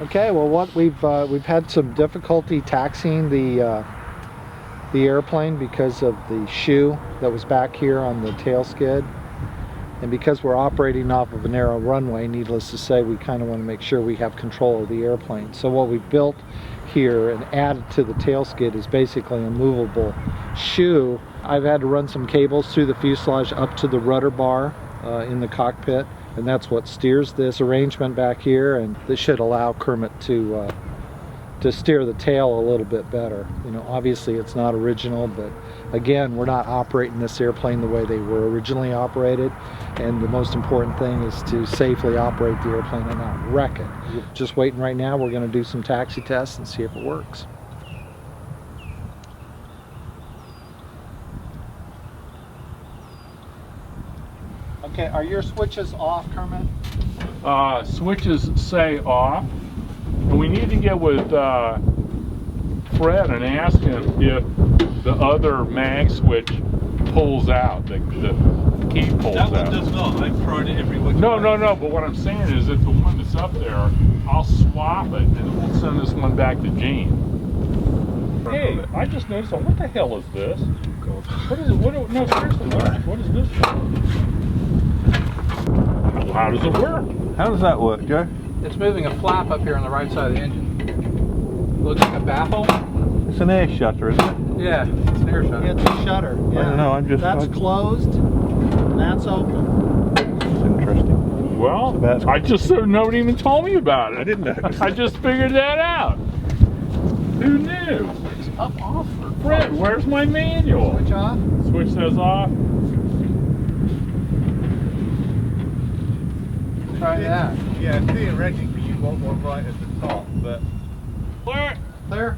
Okay, well, what we've had some difficulty taxiing the airplane because of the shoe that was back here on the tail skid, and because we're operating off of a narrow runway, needless to say, we kind of want to make sure we have control of the airplane. So what we've built here and added to the tail skid is basically a movable shoe. I've had to run some cables through the fuselage up to the rudder bar in the cockpit, and that's what steers this arrangement back here, and this should allow Kermit to steer the tail a little bit better. You know, obviously it's not original, but again, we're not operating this airplane the way they were originally operated, and the most important thing is to safely operate the airplane and not wreck it. Just waiting right now. We're going to do some taxi tests and see if it works. Okay, are your switches off, Kermit? Switches say off. And we need to get with Fred and ask him if the other mag switch pulls out, the key pulls out. That one does not. I've tried it every week. No, but what I'm saying is if the one that's up there, I'll swap it and we'll send this one back to Gene. Hey, I just noticed, what the hell is this? What is it? No, seriously, what is this? How does it work? How does that work, Joe? It's moving a flap up here on the right side of the engine. Looks like a baffle. It's an air shutter, isn't it? Yeah, it's an air shutter. Yeah, it's a shutter. Yeah. I don't know, That's closed, and that's open. It's interesting. Well, So I just nobody even told me about it. I didn't know. I just figured that out. Who knew? It's up off. Fred, where's my manual? Switch off. Switch says off. Try that. Yeah, theoretically you want one right at the top, but... Clear. Clear.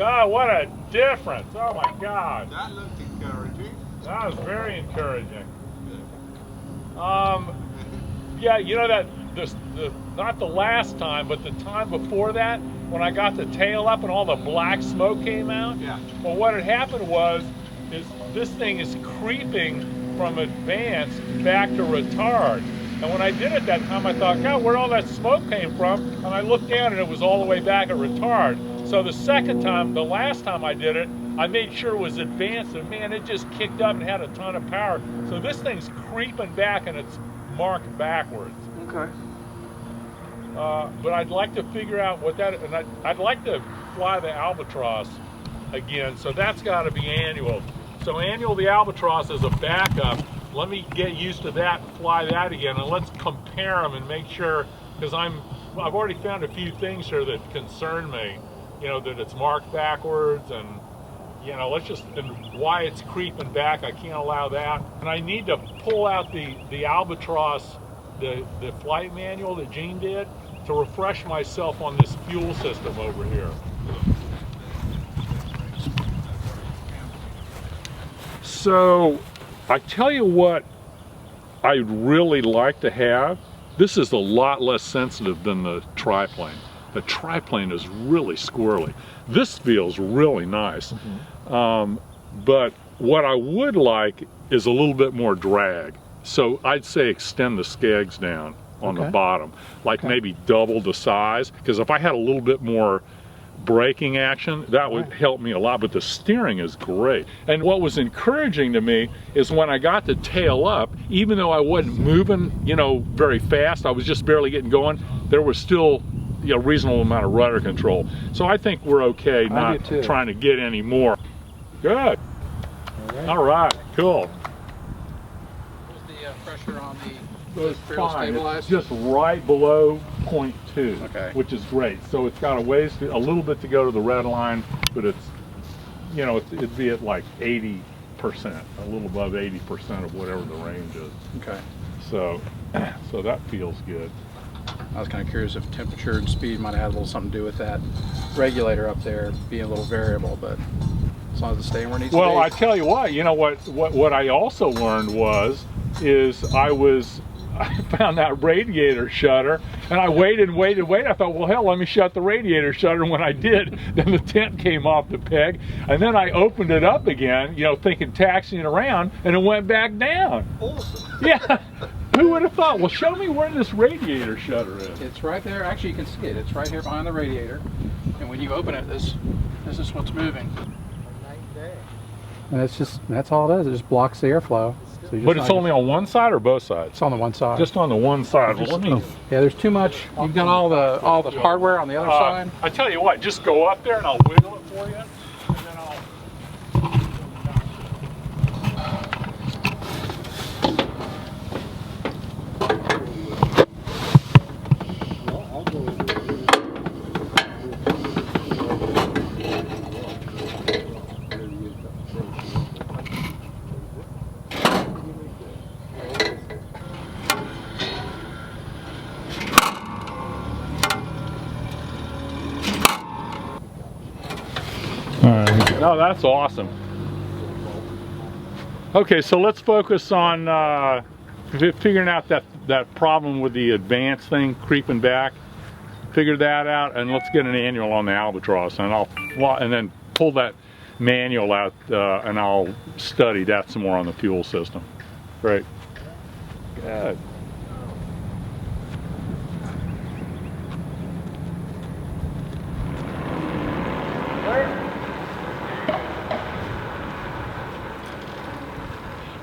God, what a difference. Oh my God. That looked encouraging. That was very encouraging. Yeah, you know that not the last time, but the time before that, when I got the tail up and all the black smoke came out. Yeah. Well, what had happened is this thing is creeping from advance back to retard. And when I did it that time, I thought, God, where all that smoke came from? And I looked down and it was all the way back at retard. So the second time, the last time I did it, I made sure it was advanced, and man, it just kicked up and had a ton of power. So this thing's creeping back and it's marked backwards. Okay. But I'd like to figure out what that, and I'd like to fly the Albatross again, so that's got to be annual. So annual the Albatross as a backup. Let me get used to that and fly that again, and let's compare them and make sure, because I've already found a few things here that concern me. You know, that it's marked backwards, and you know, and why it's creeping back. I can't allow that. And I need to pull out the Albatross, the flight manual that Gene did, to refresh myself on this fuel system over here. So I tell you what I'd really like to have. This is a lot less sensitive than the triplane. The triplane is really squirrely. This feels really nice. But what I would like is a little bit more drag. So I'd say extend the skegs down on the bottom, like maybe double the size, because if I had a little bit more braking action, that would help me a lot. But the steering is great. And what was encouraging to me is when I got the tail up, even though I wasn't moving, you know, very fast, I was just barely getting going, there was still a reasonable amount of rudder control. So I think we're okay, not trying to get any more. Good. All right, cool. What's the pressure on the It's imperial fine. stabilizer? It's just right below 0.2, Okay. which is great. So it's got a little bit to go to the red line, but it's, you know, it'd be at like 80%, a little above 80% of whatever the range is. Okay. So that feels good. I was kind of curious if temperature and speed might have had a little something to do with that regulator up there being a little variable, but as long as it's staying where it needs to be. Well, I tell you what, you know what I also learned is I found that radiator shutter, and I waited. I thought, well, hell, let me shut the radiator shutter. And when I did, then the tent came off the peg, and then I opened it up again, you know, thinking taxiing around, and it went back down. Awesome. Yeah. Who would have thought? Well, show me where this radiator shutter is. It's right there. Actually, you can see it. It's right here behind the radiator. And when you open it, this is what's moving. And that's all it is. It just blocks the airflow. So But it's only on one side or both sides? It's on the one side. Just on the one side. Well, let me. Yeah, there's too much. You've got all the hardware on the other side. I tell you what, just go up there and I'll wiggle it for you, and then I'll. Oh, that's awesome. Okay, so let's focus on figuring out that problem with the advanced thing creeping back. Figure that out, and let's get an annual on the Albatross, and then pull that manual out, and I'll study that some more on the fuel system. Great. Good.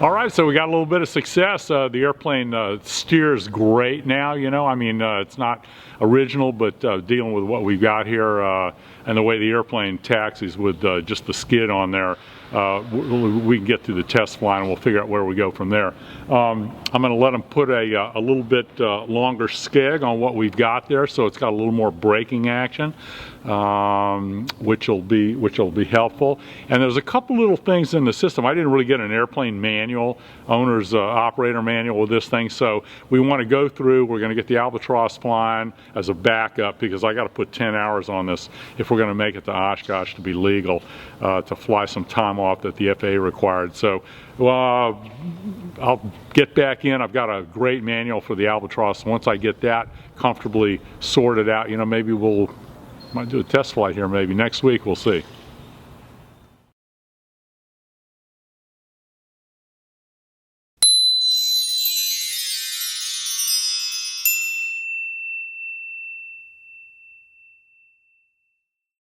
All right, so we got a little bit of success. The airplane steers great now, you know. I mean, it's not original, but dealing with what we've got here and the way the airplane taxis with just the skid on there, we can get through the test flying and we'll figure out where we go from there. I'm going to let them put a little bit longer skeg on what we've got there, so it's got a little more braking action, which will be helpful. And there's a couple little things in the system. I didn't really get an airplane manual, owner's operator manual with this thing, so we want to go through. We're going to get the Albatross flying as a backup because I got to put 10 hours on this if we're going to make it to Oshkosh to be legal, to fly some time off that the FAA required. So I'll get back in. I've got a great manual for the Albatross. Once I get that comfortably sorted out, maybe might do a test flight here maybe next week. We'll see.